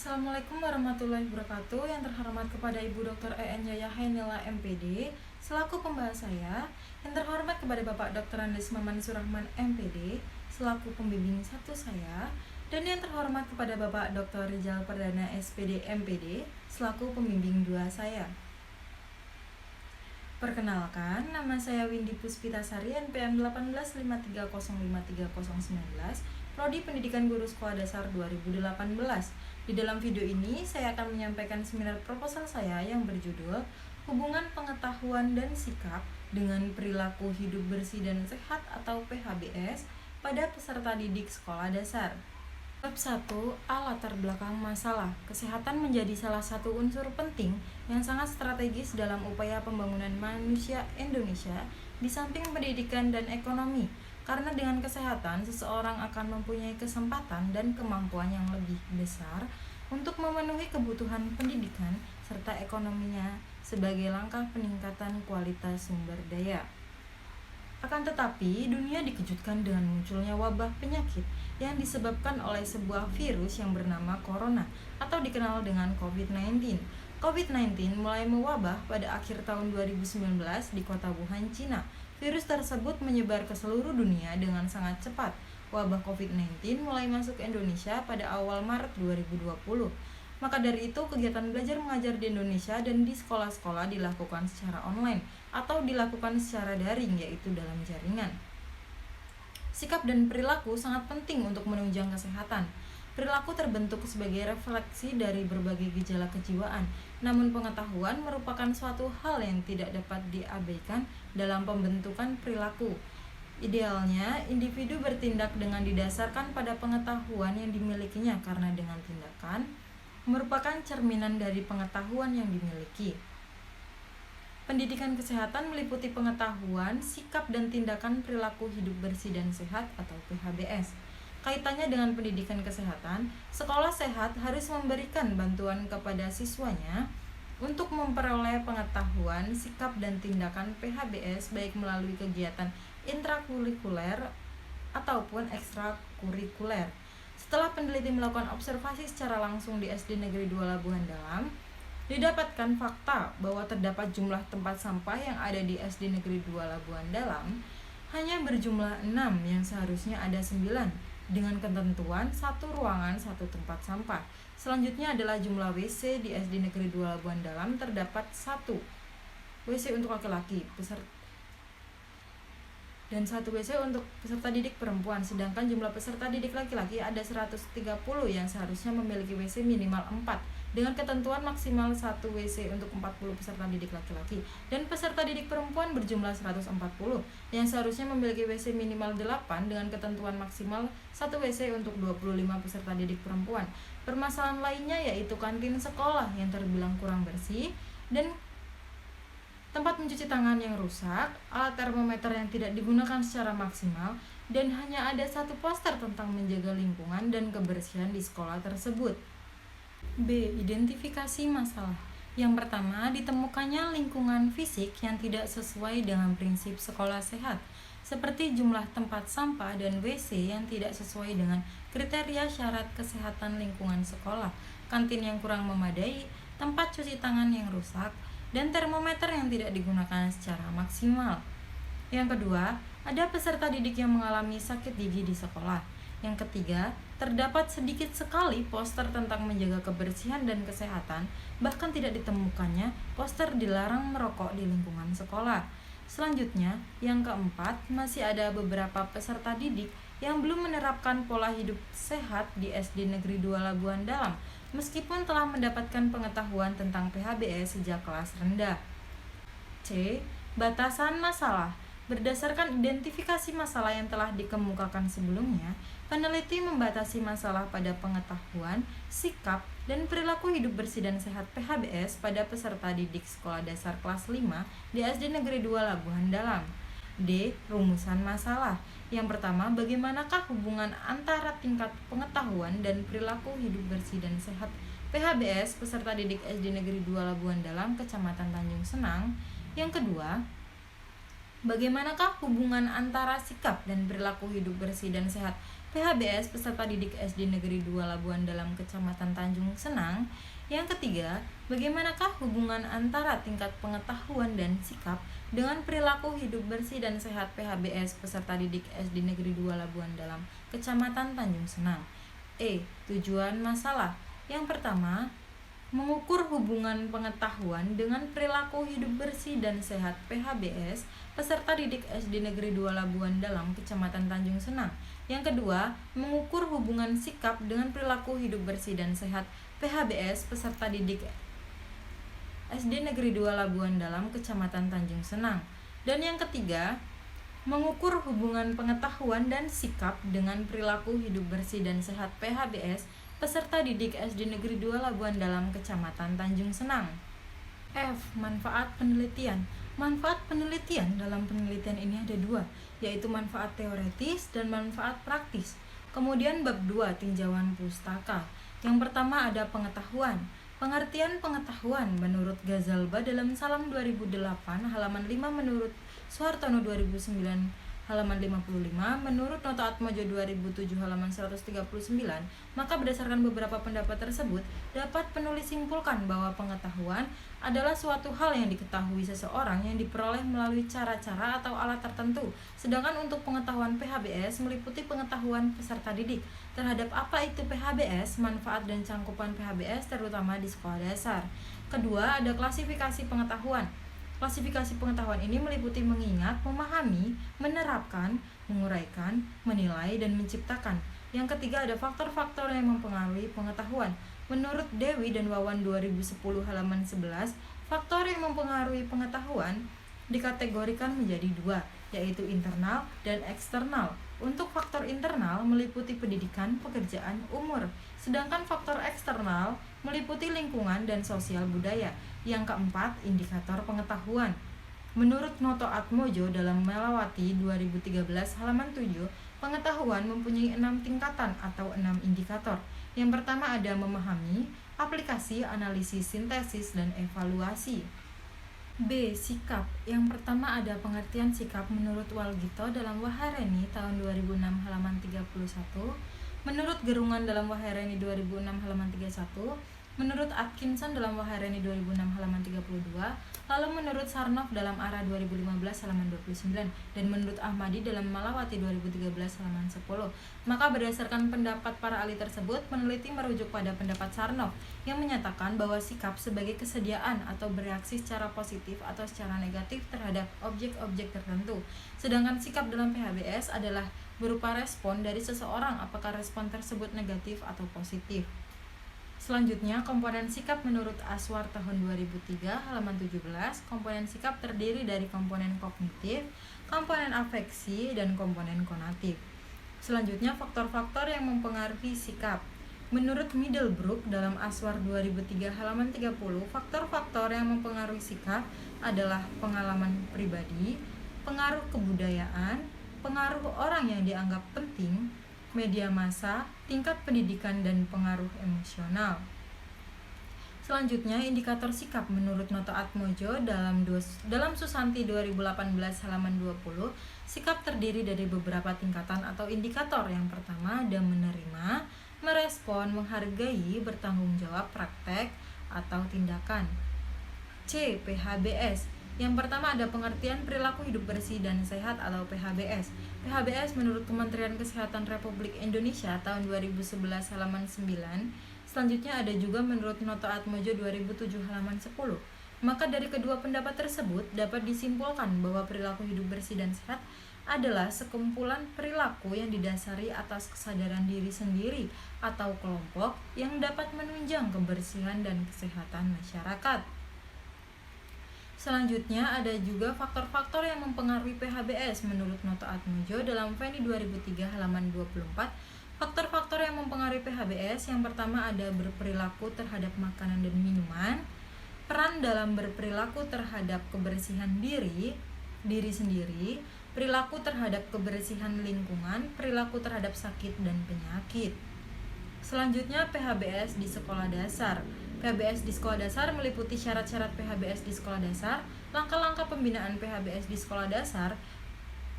Assalamualaikum warahmatullahi wabarakatuh. Yang terhormat kepada Ibu Dr. E.N. Yaya Hainila MPD selaku pembahas saya. Yang terhormat kepada Bapak Dr. Andes Maman Surahman MPD selaku pembimbing satu saya. Dan yang terhormat kepada Bapak Dr. Rizal Perdana SPD MPD selaku pembimbing dua saya. Perkenalkan, nama saya Windy Puspitasari, NPM 1853053019, Prodi Pendidikan Guru Sekolah Dasar 2018. Di dalam video ini, saya akan menyampaikan seminar proposal saya yang berjudul Hubungan Pengetahuan dan Sikap dengan Perilaku Hidup Bersih dan Sehat atau PHBS pada peserta didik sekolah dasar. Bab 1. Latar belakang masalah. Kesehatan menjadi salah satu unsur penting yang sangat strategis dalam upaya pembangunan manusia Indonesia di samping pendidikan dan ekonomi. Karena dengan kesehatan, seseorang akan mempunyai kesempatan dan kemampuan yang lebih besar untuk memenuhi kebutuhan pendidikan serta ekonominya sebagai langkah peningkatan kualitas sumber daya. Akan tetapi, dunia dikejutkan dengan munculnya wabah penyakit yang disebabkan oleh sebuah virus yang bernama corona atau dikenal dengan COVID-19. COVID-19 mulai mewabah pada akhir tahun 2019 di kota Wuhan, Cina. Virus tersebut menyebar ke seluruh dunia dengan sangat cepat. Wabah COVID-19 mulai masuk ke Indonesia pada awal Maret 2020. Maka dari itu, kegiatan belajar mengajar di Indonesia dan di sekolah-sekolah dilakukan secara online atau dilakukan secara daring, yaitu dalam jaringan. Sikap dan perilaku sangat penting untuk menunjang kesehatan. Perilaku terbentuk sebagai refleksi dari berbagai gejala kejiwaan, namun pengetahuan merupakan suatu hal yang tidak dapat diabaikan dalam pembentukan perilaku. Idealnya, individu bertindak dengan didasarkan pada pengetahuan yang dimilikinya karena dengan tindakan merupakan cerminan dari pengetahuan yang dimiliki. Pendidikan kesehatan meliputi pengetahuan, sikap dan tindakan perilaku hidup bersih dan sehat atau PHBS. Kaitannya dengan pendidikan kesehatan, sekolah sehat harus memberikan bantuan kepada siswanya untuk memperoleh pengetahuan, sikap dan tindakan PHBS baik melalui kegiatan intrakurikuler ataupun ekstrakurikuler. Setelah peneliti melakukan observasi secara langsung di SD Negeri 2 Labuhan Dalam, didapatkan fakta bahwa terdapat jumlah tempat sampah yang ada di SD Negeri 2 Labuhan Dalam hanya berjumlah 6 yang seharusnya ada 9 dengan ketentuan satu ruangan satu tempat sampah. Selanjutnya adalah jumlah WC di SD Negeri 2 Labuhan Dalam terdapat 1 WC untuk laki-laki dan 1 WC untuk peserta didik perempuan, sedangkan jumlah peserta didik laki-laki ada 130 yang seharusnya memiliki WC minimal 4 dengan ketentuan maksimal 1 WC untuk 40 peserta didik laki-laki, dan peserta didik perempuan berjumlah 140 yang seharusnya memiliki WC minimal 8 dengan ketentuan maksimal 1 WC untuk 25 peserta didik perempuan. Permasalahan lainnya yaitu kantin sekolah yang terbilang kurang bersih dan tempat mencuci tangan yang rusak, alat termometer yang tidak digunakan secara maksimal, dan hanya ada 1 poster tentang menjaga lingkungan dan kebersihan di sekolah tersebut. B. Identifikasi masalah. Yang pertama, ditemukannya lingkungan fisik yang tidak sesuai dengan prinsip sekolah sehat, seperti jumlah tempat sampah dan WC yang tidak sesuai dengan kriteria syarat kesehatan lingkungan sekolah, kantin yang kurang memadai, tempat cuci tangan yang rusak, dan termometer yang tidak digunakan secara maksimal. Yang kedua, ada peserta didik yang mengalami sakit gigi di sekolah. Yang ketiga, terdapat sedikit sekali poster tentang menjaga kebersihan dan kesehatan, bahkan tidak ditemukannya poster dilarang merokok di lingkungan sekolah. Selanjutnya, yang keempat, masih ada beberapa peserta didik yang belum menerapkan pola hidup sehat di SD Negeri 2 Labuhan Dalam, meskipun telah mendapatkan pengetahuan tentang PHBS sejak kelas rendah. C. Batasan masalah. Berdasarkan identifikasi masalah yang telah dikemukakan sebelumnya, peneliti membatasi masalah pada pengetahuan, sikap, dan perilaku hidup bersih dan sehat PHBS pada peserta didik sekolah dasar kelas 5 di SD Negeri 2 Labuhan Dalam. D. Rumusan masalah. Yang pertama, bagaimanakah hubungan antara tingkat pengetahuan dan perilaku hidup bersih dan sehat PHBS peserta didik SD Negeri 2 Labuhan Dalam, Kecamatan Tanjung Senang? Yang kedua, bagaimanakah hubungan antara sikap dan perilaku hidup bersih dan sehat PHBS peserta didik SD Negeri 2 Labuan Dalam Kecamatan Tanjung Senang. Yang ketiga, bagaimanakah hubungan antara tingkat pengetahuan dan sikap dengan perilaku hidup bersih dan sehat PHBS peserta didik SD Negeri 2 Labuan Dalam Kecamatan Tanjung Senang? Tujuan masalah. Yang pertama, mengukur hubungan pengetahuan dengan perilaku hidup bersih dan sehat PHBS peserta didik SD Negeri 2 Labuan Dalam Kecamatan Tanjung Senang. Yang kedua, mengukur hubungan sikap dengan perilaku hidup bersih dan sehat PHBS peserta didik SD Negeri 2 Labuan Dalam Kecamatan Tanjung Senang. Dan yang ketiga, mengukur hubungan pengetahuan dan sikap dengan perilaku hidup bersih dan sehat PHBS peserta didik SD Negeri 2 Labuan Dalam Kecamatan Tanjung Senang. Manfaat penelitian. Manfaat penelitian dalam penelitian ini ada dua, yaitu manfaat teoretis dan manfaat praktis. Kemudian bab 2, tinjauan pustaka. Yang pertama ada pengetahuan. Pengertian pengetahuan menurut Ghazalba dalam Salam 2008 halaman 5, menurut Suhartono 2009 halaman 55, menurut Noto Atmojo 2007 halaman 139, maka berdasarkan beberapa pendapat tersebut, dapat penulis simpulkan bahwa pengetahuan adalah suatu hal yang diketahui seseorang yang diperoleh melalui cara-cara atau alat tertentu. Sedangkan untuk pengetahuan PHBS meliputi pengetahuan peserta didik terhadap apa itu PHBS, manfaat dan cangkupan PHBS terutama di sekolah dasar. Kedua, ada klasifikasi pengetahuan. Klasifikasi pengetahuan ini meliputi mengingat, memahami, menerapkan, menguraikan, menilai, dan menciptakan. Yang ketiga ada faktor-faktor yang mempengaruhi pengetahuan. Menurut Dewi dan Wawan 2010 halaman 11, faktor yang mempengaruhi pengetahuan dikategorikan menjadi dua, yaitu internal dan eksternal. Untuk faktor internal meliputi pendidikan, pekerjaan, umur. Sedangkan faktor eksternal meliputi lingkungan dan sosial budaya. Yang keempat, indikator pengetahuan. Menurut Noto Atmojo dalam Melawati 2013 halaman 7, pengetahuan mempunyai 6 tingkatan atau 6 indikator. Yang pertama ada memahami, aplikasi, analisis, sintesis, dan evaluasi. Sikap. Yang pertama ada pengertian sikap menurut Walgito dalam Wahareni tahun 2006 halaman 31, menurut Gerungan dalam Wahareni 2006 halaman 31, menurut Atkinson dalam Wahareni 2006 halaman 32, lalu menurut Sarnoff dalam Ara 2015 halaman 29, dan menurut Ahmadi dalam Malawati 2013 halaman 10. Maka berdasarkan pendapat para ahli tersebut, peneliti merujuk pada pendapat Sarnoff yang menyatakan bahwa sikap sebagai kesediaan atau bereaksi secara positif atau secara negatif terhadap objek-objek tertentu. Sedangkan sikap dalam PHBS adalah berupa respon dari seseorang, apakah respon tersebut negatif atau positif. Selanjutnya, komponen sikap menurut Aswar tahun 2003 halaman 17. Komponen sikap terdiri dari komponen kognitif, komponen afeksi, dan komponen konatif. Selanjutnya, faktor-faktor yang mempengaruhi sikap. Menurut Middlebrook dalam Aswar 2003 halaman 30, faktor-faktor yang mempengaruhi sikap adalah pengalaman pribadi, pengaruh kebudayaan, pengaruh orang yang dianggap penting, media massa, tingkat pendidikan, dan pengaruh emosional. Selanjutnya, indikator sikap menurut Noto Atmojo dalam Susanti 2018 halaman 20, sikap terdiri dari beberapa tingkatan atau indikator. Yang pertama ada menerima, merespon, menghargai, bertanggung jawab, praktek, atau tindakan. PHBS. Yang pertama ada pengertian perilaku hidup bersih dan sehat atau PHBS. PHBS menurut Kementerian Kesehatan Republik Indonesia tahun 2011 halaman 9. Selanjutnya ada juga menurut Noto Atmojo 2007 halaman 10. Maka dari kedua pendapat tersebut dapat disimpulkan bahwa perilaku hidup bersih dan sehat adalah sekumpulan perilaku yang didasari atas kesadaran diri sendiri atau kelompok yang dapat menunjang kebersihan dan kesehatan masyarakat. Selanjutnya ada juga faktor-faktor yang mempengaruhi PHBS menurut Noto Atmojo dalam Feni 2003 halaman 24. Faktor-faktor yang mempengaruhi PHBS yang pertama ada berperilaku terhadap makanan dan minuman, peran dalam berperilaku terhadap kebersihan diri sendiri, perilaku terhadap kebersihan lingkungan, perilaku terhadap sakit dan penyakit. Selanjutnya PHBS di sekolah dasar. PHBS di sekolah dasar meliputi syarat-syarat PHBS di sekolah dasar, langkah-langkah pembinaan PHBS di sekolah dasar,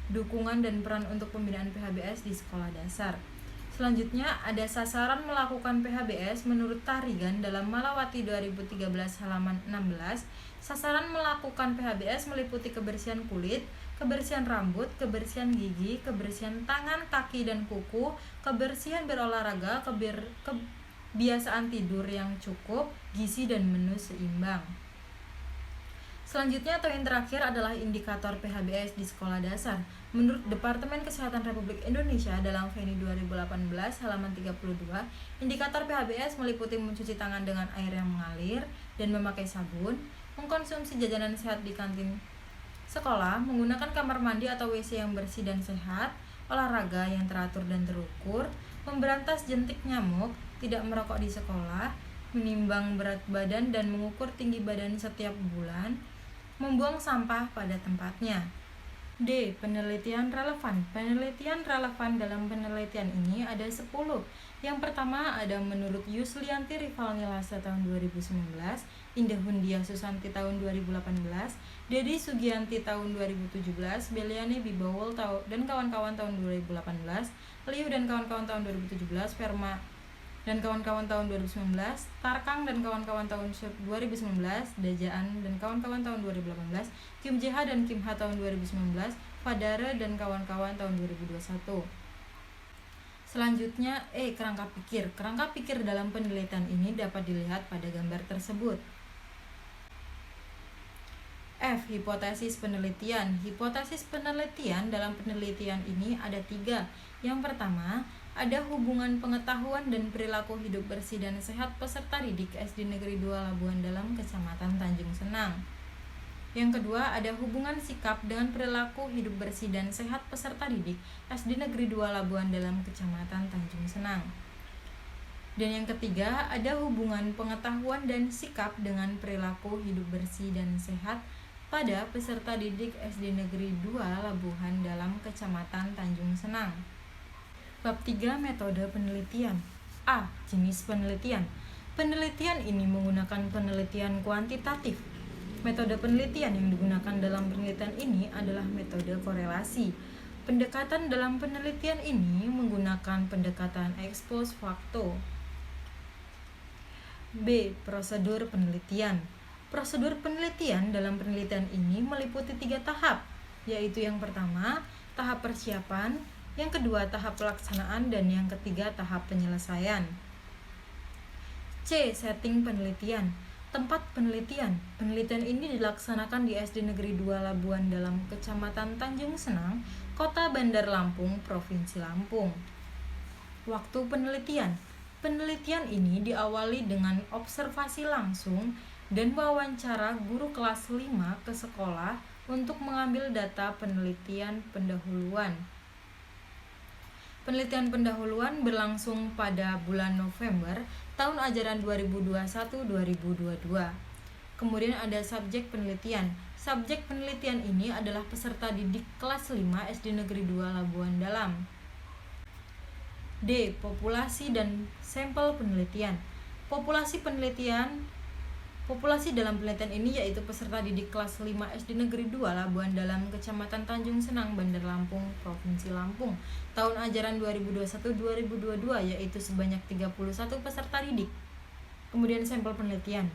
dukungan dan peran untuk pembinaan PHBS di sekolah dasar. Selanjutnya ada sasaran melakukan PHBS menurut Tarigan dalam Malawati 2013 halaman 16. Sasaran melakukan PHBS meliputi kebersihan kulit, kebersihan rambut, kebersihan gigi, kebersihan tangan, kaki, dan kuku, kebersihan berolahraga, kebiasaan tidur yang cukup, gizi, dan menu seimbang. Selanjutnya atau yang terakhir adalah indikator PHBS di sekolah dasar. Menurut Departemen Kesehatan Republik Indonesia dalam VENI 2018 halaman 32, indikator PHBS meliputi mencuci tangan dengan air yang mengalir dan memakai sabun, mengkonsumsi jajanan sehat di kantin sekolah, menggunakan kamar mandi atau WC yang bersih dan sehat, olahraga yang teratur dan terukur, memberantas jentik nyamuk, tidak merokok di sekolah, menimbang berat badan dan mengukur tinggi badan setiap bulan, membuang sampah pada tempatnya. D. Penelitian relevan. Penelitian relevan dalam penelitian ini ada 10. Yang pertama ada menurut Yuslianti Rivalnilasa tahun 2019, Indah Hundia Susanti tahun 2018, Dedi Sugianti tahun 2017, Beliane Bibawol dan kawan-kawan tahun 2018, Liu dan kawan-kawan tahun 2017, Verma dan kawan-kawan tahun 2019, Tarkang dan kawan-kawan tahun 2019, Dajaan dan kawan-kawan tahun 2018, Kim JH dan Kim H tahun 2019, Fadara dan kawan-kawan tahun 2021. Selanjutnya, kerangka pikir. Kerangka pikir dalam penelitian ini dapat dilihat pada gambar tersebut. F. Hipotesis penelitian. Hipotesis penelitian dalam penelitian ini ada 3. Yang pertama, ada hubungan pengetahuan dan perilaku hidup bersih dan sehat peserta didik SD Negeri 2 Labuhan Dalam, Kecamatan Tanjung Senang. Yang kedua, ada hubungan sikap dengan perilaku hidup bersih dan sehat peserta didik SD Negeri 2 Labuhan Dalam, Kecamatan Tanjung Senang. Dan yang ketiga, ada hubungan pengetahuan dan sikap dengan perilaku hidup bersih dan sehat pada peserta didik SD Negeri 2 Labuhan Dalam, Kecamatan Tanjung Senang. Bab 3. Metode penelitian. A. Jenis penelitian. Penelitian ini menggunakan penelitian kuantitatif. Metode penelitian yang digunakan dalam penelitian ini adalah metode korelasi. Pendekatan dalam penelitian ini menggunakan pendekatan ex post facto. B. Prosedur penelitian. Prosedur penelitian dalam penelitian ini meliputi 3 tahap, yaitu yang pertama, tahap persiapan, yang kedua tahap pelaksanaan, dan yang ketiga tahap penyelesaian. C. Setting penelitian. Tempat penelitian. Penelitian ini dilaksanakan di SD Negeri 2 Labuhan Dalam, Kecamatan Tanjung Senang, Kota Bandar Lampung, Provinsi Lampung. Waktu penelitian. Penelitian ini diawali dengan observasi langsung dan wawancara guru kelas 5 ke sekolah untuk mengambil data penelitian pendahuluan. Penelitian pendahuluan berlangsung pada bulan November tahun ajaran 2021-2022. Kemudian ada subjek penelitian. Subjek penelitian ini adalah peserta didik kelas 5 SD Negeri 2 Labuhan Dalam. D. Populasi dan sampel penelitian. Populasi dalam penelitian ini yaitu peserta didik kelas 5 SD Negeri 2 Labuhan Dalam, Kecamatan Tanjung Senang, Bandar Lampung, Provinsi Lampung, tahun ajaran 2021-2022, yaitu sebanyak 31 peserta didik. Kemudian sampel penelitian.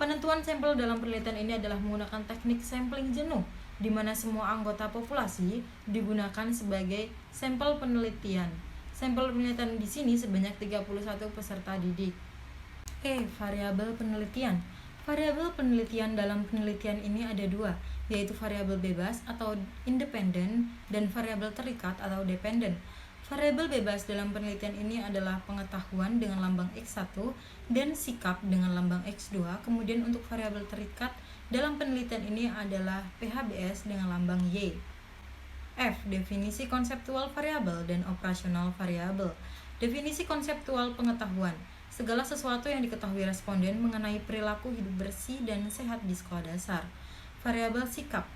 Penentuan sampel dalam penelitian ini adalah menggunakan teknik sampling jenuh, di mana semua anggota populasi digunakan sebagai sampel penelitian. Sampel penelitian di sini sebanyak 31 peserta didik. Variabel penelitian. Variabel penelitian dalam penelitian ini ada 2, yaitu variabel bebas atau independen dan variabel terikat atau dependen. Variabel bebas dalam penelitian ini adalah pengetahuan dengan lambang X1 dan sikap dengan lambang X2. Kemudian untuk variabel terikat dalam penelitian ini adalah PHBS dengan lambang Y. F. Definisi konseptual variabel dan operasional variabel. Definisi konseptual pengetahuan. Segala sesuatu yang diketahui responden mengenai perilaku hidup bersih dan sehat di sekolah dasar. Variabel sikap.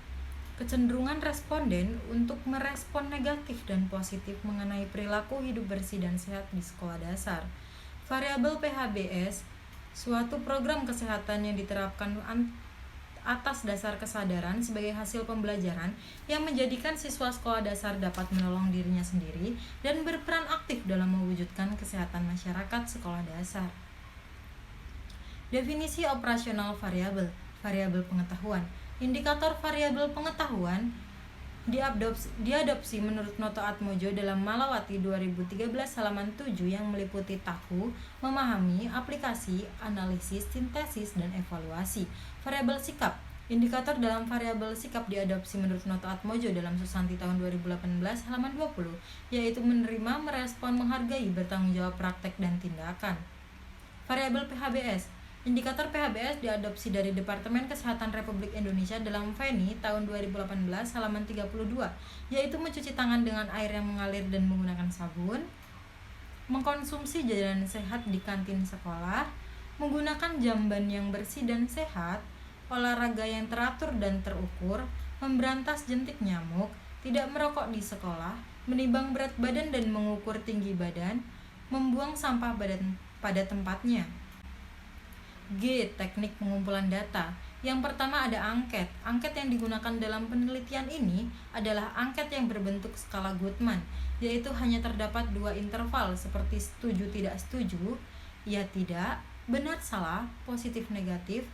Kecenderungan responden untuk merespon negatif dan positif mengenai perilaku hidup bersih dan sehat di sekolah dasar. Variabel PHBS. Suatu program kesehatan yang diterapkan atas dasar kesadaran sebagai hasil pembelajaran yang menjadikan siswa sekolah dasar dapat menolong dirinya sendiri dan berperan aktif dalam mewujudkan kesehatan masyarakat sekolah dasar. Definisi operasional variabel, variabel pengetahuan. Indikator variabel pengetahuan diadopsi menurut Noto Atmojo dalam Malawati 2013 halaman 7 yang meliputi tahu, memahami, aplikasi, analisis, sintesis, dan evaluasi. Variabel sikap. Indikator dalam variabel sikap diadopsi menurut Noto Atmojo dalam Susanti tahun 2018 halaman 20, yaitu menerima, merespon, menghargai, bertanggung jawab praktek dan tindakan. Variabel PHBS. Indikator PHBS diadopsi dari Departemen Kesehatan Republik Indonesia dalam VENI tahun 2018 halaman 32, yaitu mencuci tangan dengan air yang mengalir dan menggunakan sabun, mengkonsumsi jajanan sehat di kantin sekolah, menggunakan jamban yang bersih dan sehat, olahraga yang teratur dan terukur, memberantas jentik nyamuk, tidak merokok di sekolah, menimbang berat badan dan mengukur tinggi badan, membuang sampah badan pada tempatnya. G. Teknik pengumpulan data. Yang pertama ada angket. Angket yang digunakan dalam penelitian ini adalah angket yang berbentuk skala Goodman, yaitu hanya terdapat dua interval seperti setuju tidak setuju, ya tidak, benar salah, positif negatif,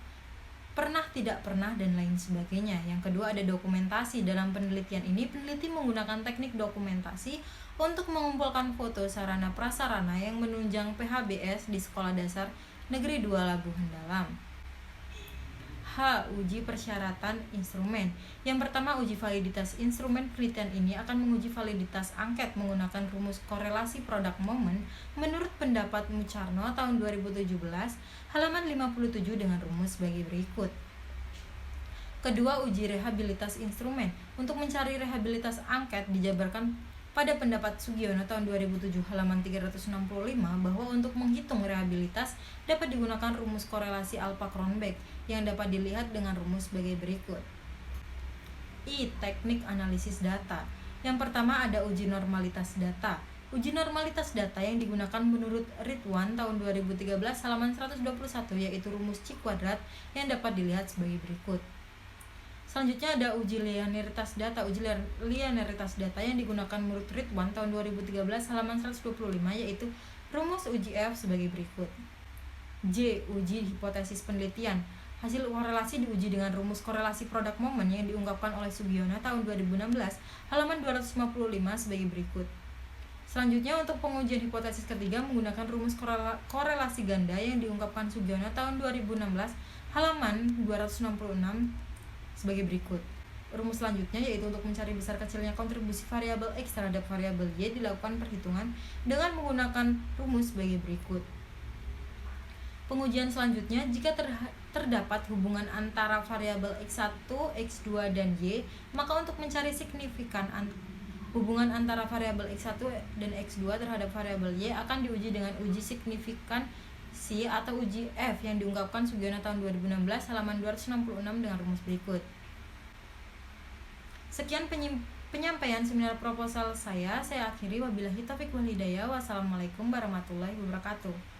pernah tidak pernah, dan lain sebagainya. Yang kedua ada dokumentasi. Dalam penelitian ini peneliti menggunakan teknik dokumentasi untuk mengumpulkan foto sarana prasarana yang menunjang PHBS di sekolah dasar Negeri 2 Labuhan Dalam. H. Uji persyaratan instrumen. Yang pertama, uji validitas instrumen penelitian ini akan menguji validitas angket menggunakan rumus korelasi produk momen menurut pendapat Mucarno tahun 2017 halaman 57 dengan rumus sebagai berikut. Kedua, uji rehabilitas instrumen. Untuk mencari rehabilitas angket dijabarkan pada pendapat Sugiono tahun 2007 halaman 365 bahwa untuk menghitung rehabilitas dapat digunakan rumus korelasi Alpha-Kronberg yang dapat dilihat dengan rumus sebagai berikut. I. Teknik analisis data. Yang pertama ada uji normalitas data. Uji normalitas data yang digunakan menurut Ridwan tahun 2013 halaman 121 yaitu rumus C kuadrat yang dapat dilihat sebagai berikut. Selanjutnya ada uji linearitas data. Uji linearitas data yang digunakan menurut Ridwan tahun 2013 halaman 125 yaitu rumus uji F sebagai berikut. J. Uji hipotesis penelitian. Hasil korelasi diuji dengan rumus korelasi produk momen yang diungkapkan oleh Sugiono tahun 2016 halaman 255 sebagai berikut. Selanjutnya untuk pengujian hipotesis ketiga menggunakan rumus korelasi ganda yang diungkapkan Sugiono tahun 2016 halaman 266 sebagai berikut. Rumus selanjutnya yaitu untuk mencari besar kecilnya kontribusi variabel X terhadap variabel Y dilakukan perhitungan dengan menggunakan rumus sebagai berikut. Pengujian selanjutnya, jika terdapat hubungan antara variabel X1, X2, dan Y, maka untuk mencari signifikan hubungan antara variabel X1 dan X2 terhadap variabel Y akan diuji dengan uji signifikansi atau uji F yang diungkapkan Sugiono tahun 2016 halaman 266 dengan rumus berikut. Sekian penyampaian seminar proposal saya akhiri. Wabillahi taufiq wal hidayah. Wassalamualaikum warahmatullahi wabarakatuh.